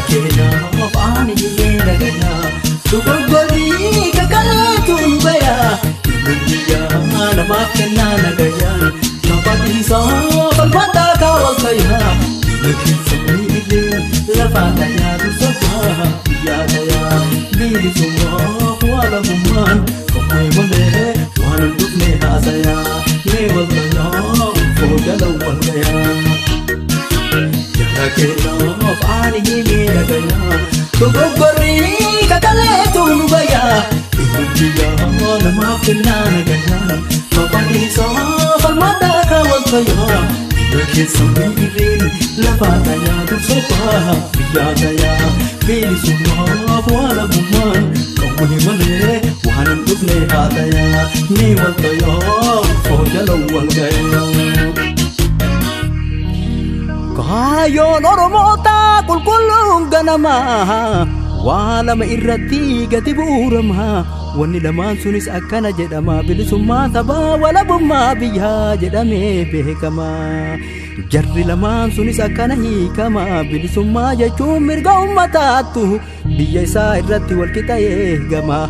Jarakena of ani lagana Tugogoli kakatun baya Dunia nama kena nagayan Napati sa palmata kawal kaya Lakin sa milin Lafatanya tu sopa Yadaya Bili semua wala buman Kapoy male Wanan dukne hasaya Lewal kaya Fogalawal kaya Jarakena of ani lagana Tugogoli kakatun baya Dunia nama kena nagayan Napati sa palmata kawal kaya Lakin sa milin Lafatanya tu sopa Yadaya Bili semua wala buman Kapoy male Wanan dukne hasaya Lewal kaya Fogalawal kaya Kayon oromota kulkulung ganama Wala mairrati gati burama Wani laman sunis akkana jedhama Bilisummaa sabaa wala bummaa biyyaa jedhame beekama Jarri lamaan sunis akkana hiikama Bilisummaa jechuun mirga ummataattu Biyya isaa irratti walqixa eegama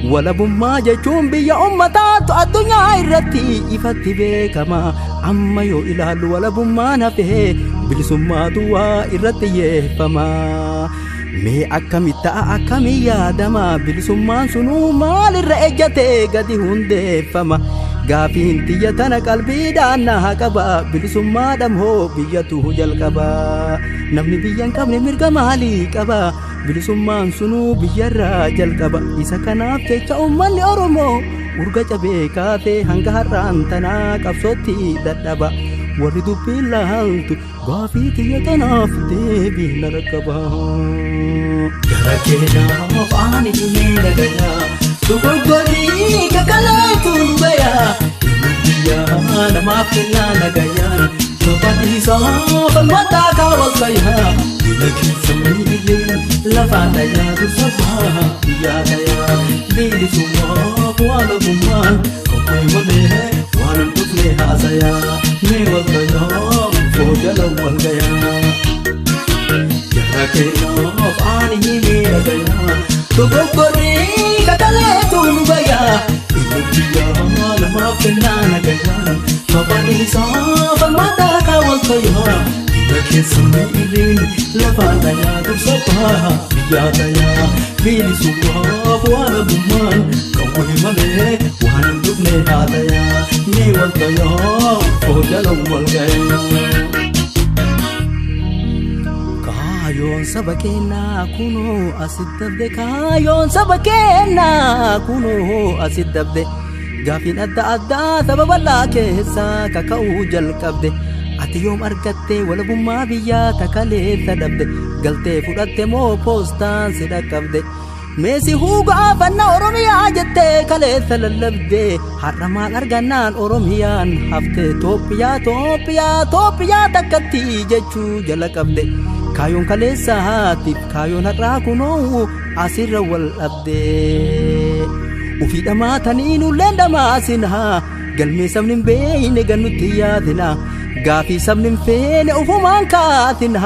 Wala bummaa jechuun biyya ummataattu addunyaa irratti ifatti beekama Amma yoo ilaallu wala bummaan hafee Bilisummaatu waa irratti yeeffama Mee akkamitta akkamii yaadama Bilisummaan sunuu maalirra ejjate gadi hundeeffama Gaafiin tiyya tana qalbiidhaan na qaba Bilisummaadham hoo biyyatu jalqaba Namni biyya hin qabne mirga maalii qaba Bilisummaan sunuu biyyarraa jalqaba Isa kanaaf jecha uummanni Oromoo urga cabee kaafee hanga har'aan tanaa qabsootti dadhaba Warri dubbii laaltu gaafii tiyya tanaaf deebii na rakkaba Jarakena of ani lagana Tugogoli kakatun baya Dunia nama kena nagayan Napati sa palmata kawal kaya Lakin sa milin Lafatanya tu sopa Yadaya Bili semua wala buman Kapoy male Wanan dukne hasaya Lewal kaya Fogalawal kaya Jarakena of ani lagana Tugogoli kakatun baya Dunia nama kena nagayan Napati sa palmata kawal kaya Lakin sa milin Lafatanya tu sopa Yadaya Bili semua wala buman Kapoy male Wanan dukne hasaya Lewal kaya Fogalawal kaya Kayon saba keenya kunoo asit dabde Kayon saba keenya kunoo asit dabde Gaafiin adda addaa saba bal'aa keessa kaka'uu jalqabde Ati yoom argatte walabummaa biyyaa takaleessa dhabde Galtee fudhatte moo poostaan si dhaqqabde Meesi huugaa fanna Oromiyaa jette kaleessa lallabde Har'a maal argannaan Oromiyaan hafte Tooppiyaa takkatti jechuu jala qabde Kayoon kaleessa haatiif kayoon har'aa kunoo asirra wal dhabde Ufii dhamaatanii nulleen dhamaasina Galmee sabni hin beeyne gannutti yaadina Gaafii sabni hin feene ufumaan kaatina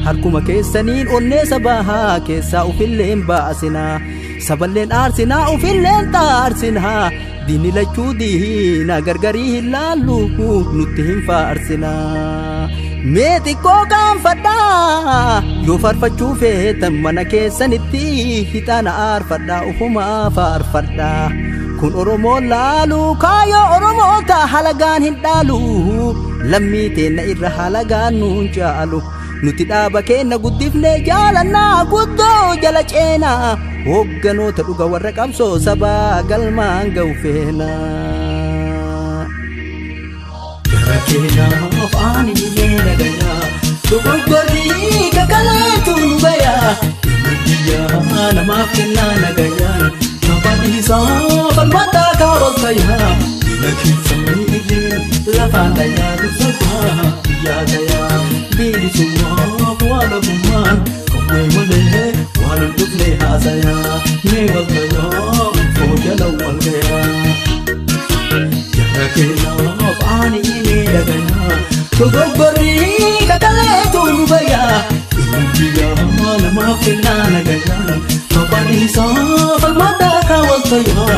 Harkuma keessaniin onnee sabaa keessaa ufilleen baasina Saballeen aarsinaa ufilleen xaarsina Diinni lachuu diina gargarii hin laallu nutti hin faarsina Mee xiqqoo gaanfadhaa yoo farfachuu feetan mana keessanitti hixaana aarfadhaa ufumaa faarfadhaa Kun Oromoo laalu kaayoo Oromoota halagaan hin dhaalu Lammii teenna irra halagaan nuun caalu Nuti dhaaba keenna guddifnee jaalannaa guddoo jala ceenaa Hoogganoota dhuga warra qabsoo sabaa galmaan ga'u feena Jarakena of ani lagana Tugogoli kakatun baya Dunia nama kena nagayan Napati sa palmata kawal kaya Lakin sa milin Lafatanya tu sopa Yadaya Bili semua wala buman Kapoy male Wanan dukne hasaya Lewal kaya Fogalawal kaya Jarakena of ani lagana Tugogoli kakatun baya Dunia lama finna nagayaan Topaniisa falmata kaawwattayyaa